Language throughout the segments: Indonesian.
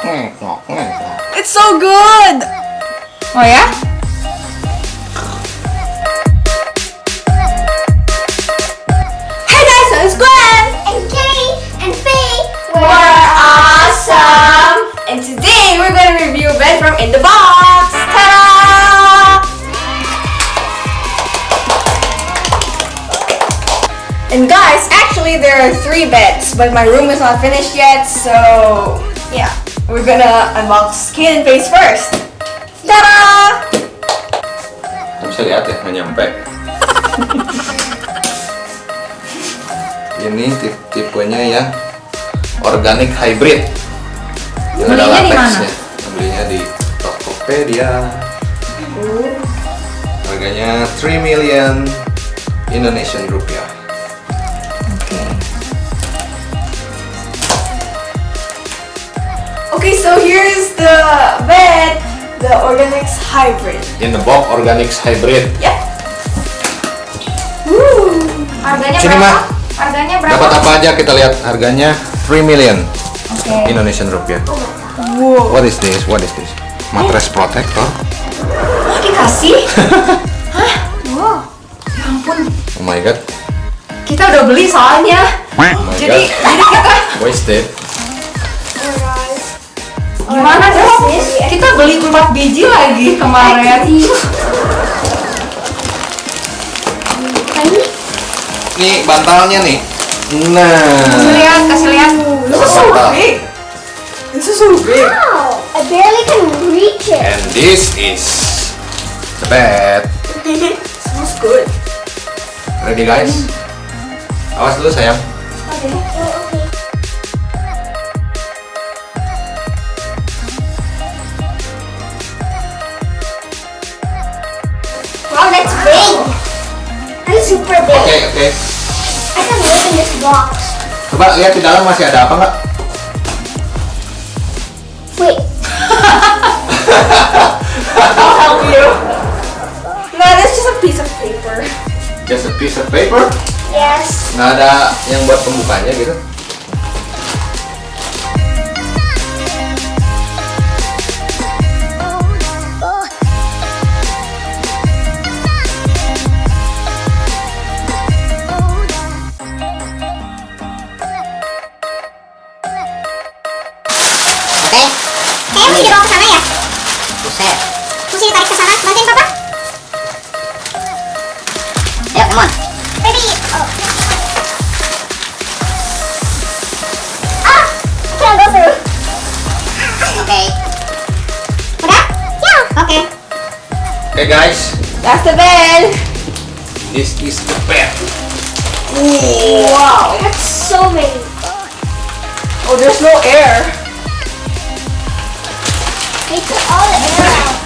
It's so good. Oh ya? Hey guys, it's Gwen And Kay and Faye, We're awesome. And today we're gonna review bed from In the Box. Ta-da! And guys, actually there are 3 beds, but my room is not finished yet, so yeah, we're gonna unbox Kay and Faye's first. Ta-da! Bisa lihat ya, nggak nyampe. Ini tipenya yang Organic Hybrid. Yang ada Belinya di latexnya. Belinya di Tokopedia. Harganya 3 million Indonesian rupiah. Okay, so here's the bed, the Organix Hybrid. In the box Organix Hybrid. Yep. Woo. Harganya Sini, berapa? Ma. Harganya berapa? Dapat apa aja kita lihat harganya 3 million Okay. Indonesian rupiah. Wow. What is this? What is this? Mattress protector. Oh, dikasih? Hah? Wow. Ya ampun. Oh my god. Kita udah beli soalnya. Oh my Jadi god. kita Wasted. gimana dong? Kita beli 4 biji lagi kemarin. Nih bantalnya nih. Nah. Kasih lihat. This is so big. This is so big. wow, I barely can reach it. And this is the bed. Smells good. Ready guys? Awas dulu sayang. Okay. Okay. Wow, that's big. That's super big. Oke. I can live in this box. Coba lihat di dalam masih ada apa nggak? Wait. I'll help you. No, that's just a piece of paper. Just a piece of paper. Yes. Nggak ada yang buat pembukanya gitu. Kayaknya mesti dibawa ke sana ya. Buset. Mesti ditarik ke sana. Bantuin papa. Ya, come on. Ready? Oh. Ah! Can't go through. Okay. Udah? Yeah. Okay. Okay guys, That's the bed. this is the bed. Wow. That's so big. Oh, there's no air. They took all the air out.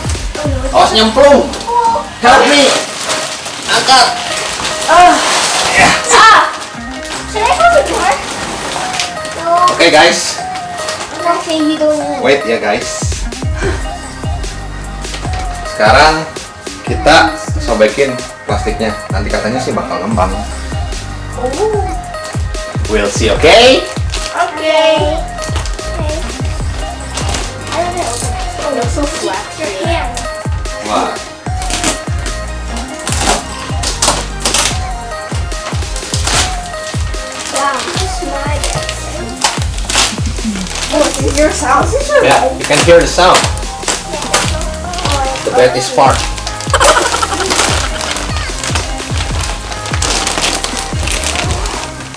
Awas nyemplung. Oh. Help me. Angkat. Ah. Should I hold the door? No. Okay guys, Okay, you don't. wait ya guys. Sekarang kita sobekin plastiknya. Nanti katanya sih bakal ngembang. Oh. We'll see, okay? Okay. Okay. I don't know. Oh, that's so flat. Your hand. Wah. Wow. Just my bed. Oh, this is your sound. This is your Yeah, you can hear the sound. The bed is far.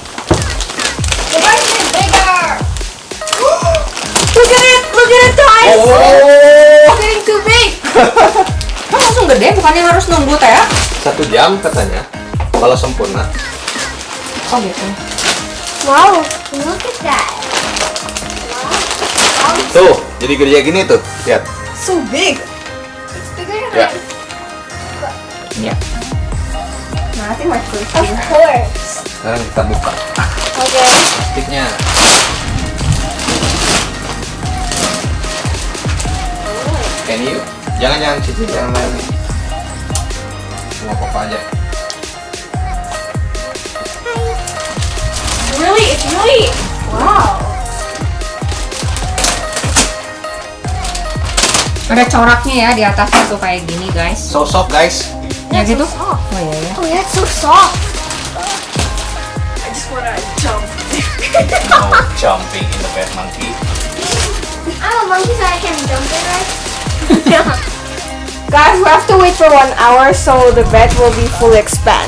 The bed is bigger. Look at it! Look at it, guys! Oh. It's getting too big! Kan langsung gede, bukannya harus nunggu teh? 1 jam katanya. Kalau sempurna. Oh gitu. Wow. Look at that. Wow. Tuh, jadi gede gini tuh. Lihat. So big! It's bigger than Ya. Yeah. Nah, I think my first Of year. course. Sekarang kita buka Okay. plastiknya. Can you? Jangan cici, jangan main nih. Semua apa aja. Really? It's really... Wow. Ada coraknya ya di atasnya tuh kayak gini guys. So soft guys. Ya gitu. soft. Oh iya ya. Oh, that's so soft. I just wanna jump. No jumping in the bed, monkey. I'm a monkey, so I can jump it, right? Guys, we have to wait for 1 hour so the bed will be fully expand.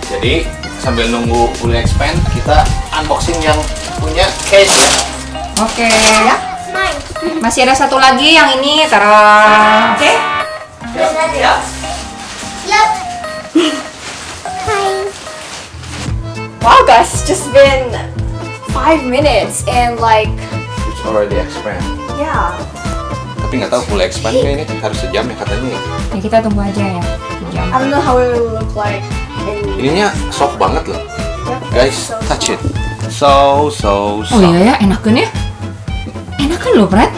Jadi sambil nunggu fully expand, kita unboxing yang punya case ya. Oke. It's mine. Masih ada satu lagi yang ini. Tara. Okay? Ya. Yep. Hi. Wow, guys, it's just been 5 minutes and like, It's already expand. yeah. Tapi nggak tahu full expand kayaknya harus sejam ya katanya ya. Ya kita tunggu aja ya. Jam. I don't know how it will look like in. Ininya soft banget loh. Yep, Guys, so touch it. soft. So Oh iya ya, enakan ya. Enakan loh, Brad.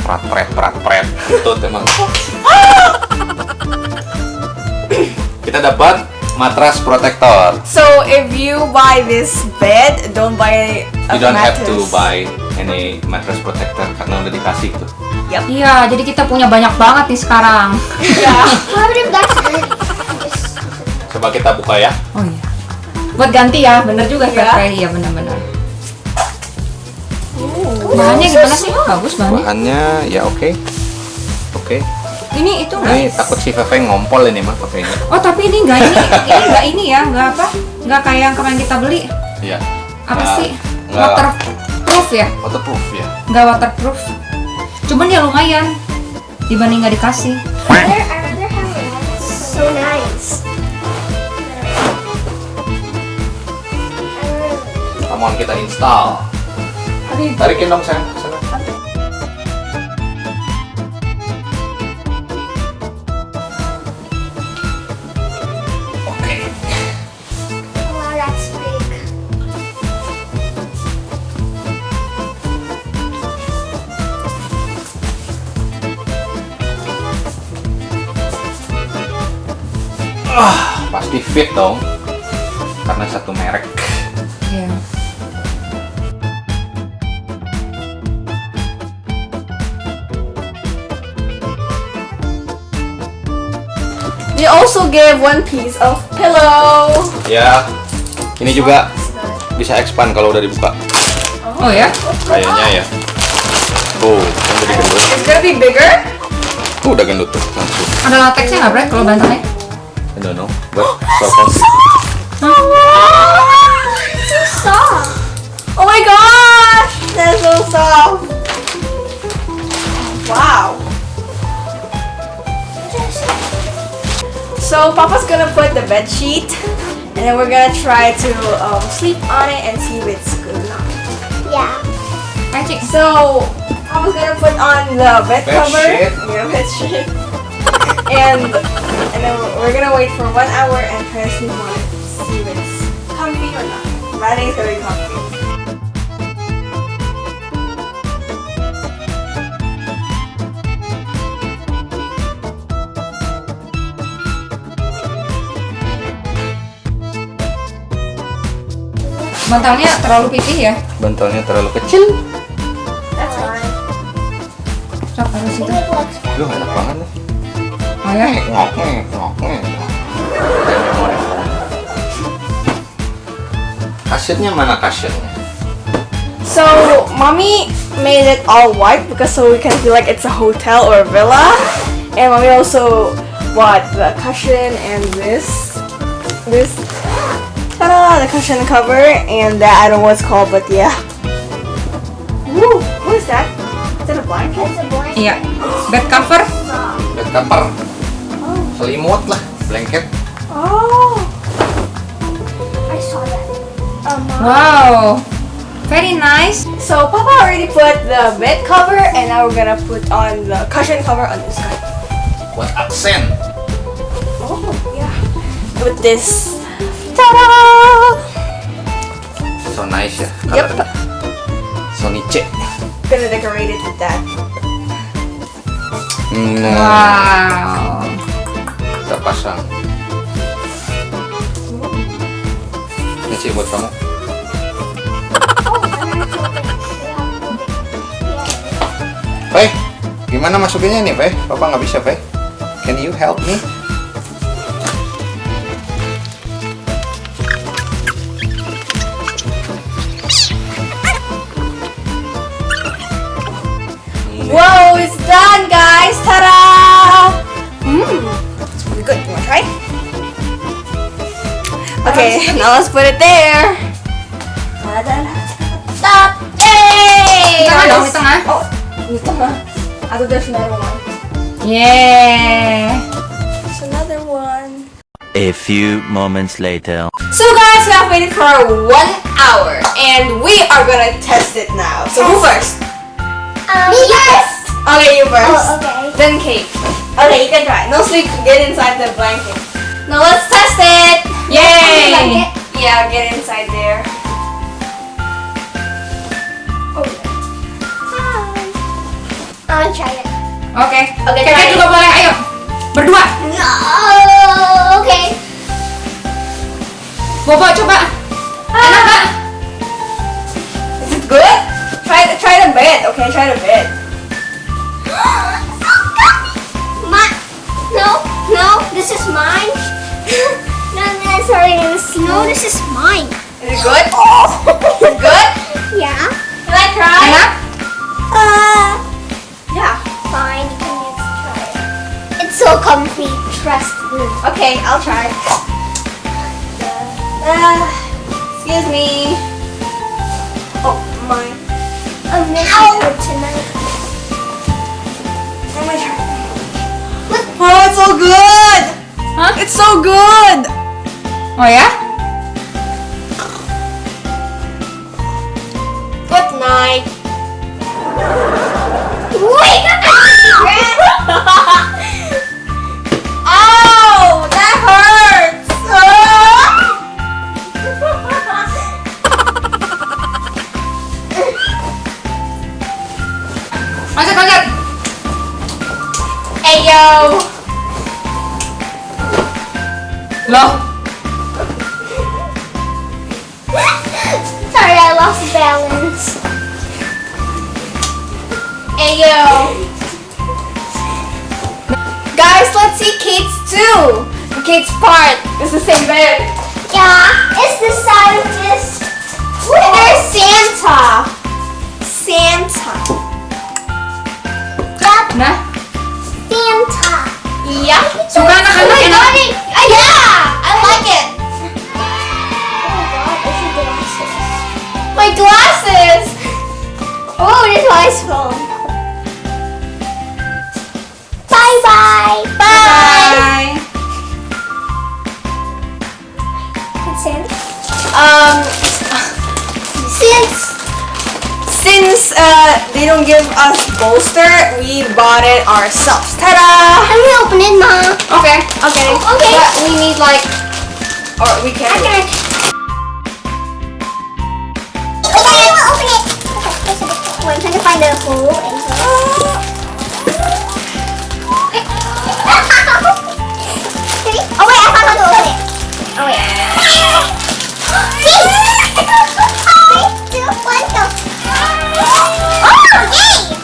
prat. Itu emang. Kita dapat matras protector. So if you buy this bed, don't buy a You don't have mattress. to buy any mattress protector karena udah dikasih tuh. Iya, jadi kita punya banyak banget nih sekarang. Yeah. What if that's dirty? Just- Coba kita buka ya. Oh iya. Buat ganti ya, bener juga Iya. Pepe. Iya bener-bener. Bahannya gimana sih? Bagus bahannya. Bahannya ya oke. Oke. Ini itu Ini nggak? takut si Feve ngompol ini mah pakainya. Oh tapi ini nggak ini ya, nggak apa? Nggak kayak yang kemarin kita beli. Iya. Apa Nggak- sih? nggak Waterproof ya? waterproof ya. Nggak waterproof. Cuman ya lumayan dibanding nggak dikasih. I'd rather have it. So nice. Come on kita install. Tarikin dong sayang ke sana. Oke. Wow, that's big. Pasti fit dong. Karena satu merek. Iya. They also gave 1 piece of pillow. Ya. Ini juga bisa expand kalau udah dibuka. Oh ya? Kayaknya ya. Kan jadi gendut. It's gonna be bigger. Udah gendut tuh langsung. Ada lateksnya nggak, Brad? Kalau bantalnya? I don't know. But so far. So soft. Oh my gosh, that's so soft. Wow. So Papa's gonna put the bed sheet, and then we're gonna try to sleep on it and see if it's good or not. Yeah. Ayo, Cik. So Papa's gonna put on the bed Bed cover, sheet. yeah, bed sheet, and then we're gonna wait for 1 hour and try to sleep on it, see if it's comfy or not. But I think it's gonna be comfy. Bantalnya terlalu pipih ya? Bantalnya terlalu kecil. That's fine. Sok harus itu. It looks good. Duh enak banget nih. Oh ya? Ngok. Kasetnya mana kasetnya? So, mommy made it all white because so we can feel like it's a hotel or a villa. And mommy also bought the cushion and this, ta-da, the cushion cover and that, I don't know what it's called, but yeah. Woo, what is that? Is that a blanket? It's a blanket. Iya. Bed cover? Soft. Bed cover. Selimut lah, blanket. Oh, I saw that. Wow. Very nice. so Papa already put the bed cover and now we're gonna put on the cushion cover on this guy. Buat aksen. Oh, yeah. With this, ta-da! So nice ya. Yep. Colornya. So nice. Gonna decorate it with that. Nah, Wow. kita pasang. Ini sih buat kamu. Oh, and I saw that. Yeah. Hei, Gimana masukinnya nih, Fe? Papa nggak bisa, Fe. Can you help me? Whoa, it's done, guys! Ta-da! It's really good. You wanna try? Okay, now let's put it there. Stop! Hey! Di tengah dong, di tengah. Oh, di tengah. I thought there's another one. Yeah. There's another one. A few moments later. So guys, we have waited for 1 hour and we are gonna test it now. So who first? Me first. Okay, you first. Oh, okay. Then Kate. Okay, you can try. No sleep, get inside the blanket. Now let's test it. Yay! Blanket. Yeah, get inside there. Oh. I'll try it. Oke. Oke, Kakak try. juga boleh, ayo. Berdua. No. Okay. Bobo coba. Enak nggak? Is it good? Try the bed. Okay, try the bed. No, this is mine. No, sorry, no, this is mine. Is it good? Is it good? Yeah. Can I try? Enak? Yeah. Fine, you can just try it. It's so comfy, trust me. Okay, I'll try. Excuse me. Oh, my. I'm missing it tonight. Oh, my turn. Oh, it's so good. Hah? It's so good. Oh ya? Good night. Wait! Ow, that hurts. Loncat. Hey, yo. Loh, Sorry, I lost balance. Hey, yo. Guys, let's see Kate's too. Kate's part is the same bed. Yeah, it's the scientist. And there's Santa. Santa. Yep, nah. Santa. Yeah. Suka anak-anak enak. Yeah, I like it. My glasses. Oh, there's ice phone. Bye-bye. Bye. It's in. Since they don't give us bolster, we bought it ourselves. Ta-da! I'm gonna open it, Ma. Okay. Okay. Okay. But we need like, or we can. I can. Okay, I'll open it. Okay, wait, I'm trying to find the hole in here. Oh wait, I found how to open it. Oh wait. Three, 2, 1, go. Oh, yay!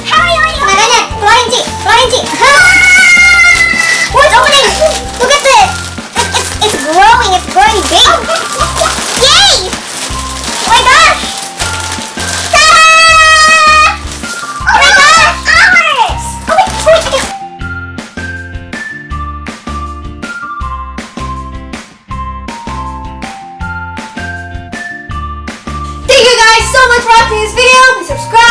Hurry, hurry, hurry. Oh, it's opening. Look at this. It's growing. It's growing big. Yay! Oh my gosh. Ta-da! Oh my gosh, ours. Oh wait. Thank you guys so much for watching this video. Please subscribe.